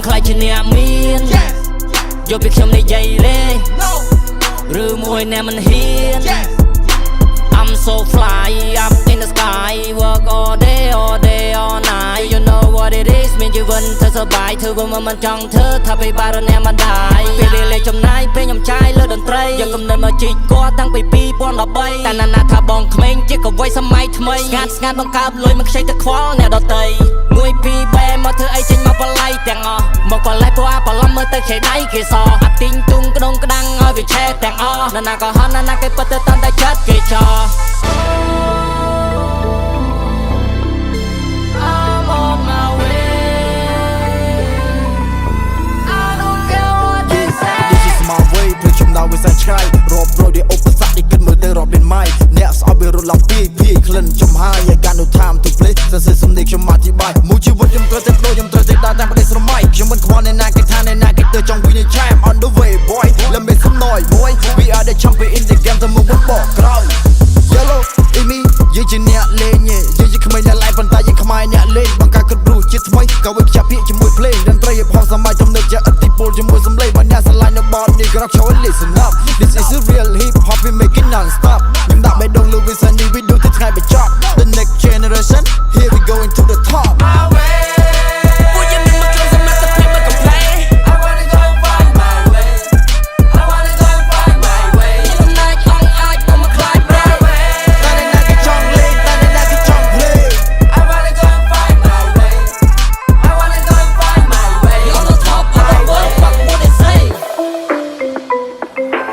ខ្លាចជាអ្នកមានយកពីខ្ញុំនិយាយរេឬមួយអ្នកមិនហ៊ាន I'm so fly up in the sky work all day all night you know what it is មានជីវិតធ្វើសប្បាយធ្វើមិនចង់ធ្វើថាពេលបារអ្នកមិនដែរពេលលេចំណាយពេលខ្ញុំចាយលើតន្ត្រីយកកំណត់មកជីកគាត់តាំងពី2013តែណាថាបងក្មេងជាកវ័យសម័យថ្មីស្ងាត់បង្កើបលុយមិនខ្ចីទៅខ្វល់អ្នកដតីមួយពីរបែមកធ្វើអីចេញមកបល័យទាំងអស់មកបល័យព្រោះអាបឡំមើលទៅខ្ចីដៃគេសអាទីងទុងក្ដងក្ដាំងឲ្យវាឆេះទាំងអស់ណាក៏ហន់ណាគេពិតទៅតាន់តែចិត្តគេចោវាសាច់ឆ្ងាយរាប់រយដែលឧបសគ្គដែលគិតមើលទៅរាប់លានម៉ៃអ្នកស្អប់វារត់ឡើងពីក្លិនចំហាយ I got no time to play សរសេរសំដីខ្ញុំអធិប្បាយមួយជីវិតខ្ញុំត្រូវតែបដូរខ្ញុំត្រូវតែដើរតាមបដិស្រមៃខ្ញុំមិនខ្វល់អ្នកណាគេថាអ្នកណាគេទៅចង់វិញឆាម on the way boy let me some noise boy we are the champion in the game ទៅមុខបកក្រោយ yellow in me យើងជាអ្នកលេងយើងជាក្មេងអ្នកឡៃប៉ុន្តែយើងខ្មែរអ្នកលេងបង្កើតគ្រប់រូបជាថ្មីក៏វាខ្ជាប់ពាក្យជាមួយភ្លេងតន្ត្រីផងសម័យទំនើបជាឥទ្ធិពលជាមួយសំឡេងបើអ្នកស្រឡាញ់នៅបទនេះក៏ចូល listen up this is a real hip hop we make it non stop ខ្ញុំដាក់បេះដូងលើវិស័យនេះ we do ទៅថ្ងៃបញ្ចប់ the next generation here we going to the top my way ពួកយើងនឹងមកចូលសមត្ថភាពមិនកំ play I wanna go find my way I wanna go find my way ខ្ញុំណែចង់អាចទៅមកខ្លាច my way តែអ្នកគេចង់លេងតែអ្នកគេចង់ play I wanna go find my way I wanna go find my way on the top of the world fuck what they say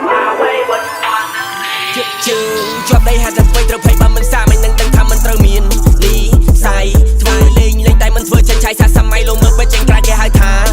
my way what you wanna ជើងជាប់ដីហាត់តែធ្វើត្រូវភ័យបើមិនសាមិននឹងដឹងថាមិនត្រូវមានលីស័យធ្វើលេងតែមិនធ្វើចិនឆៃសាសម័យលោកមើលបែបចេញក្រៅគេហៅថា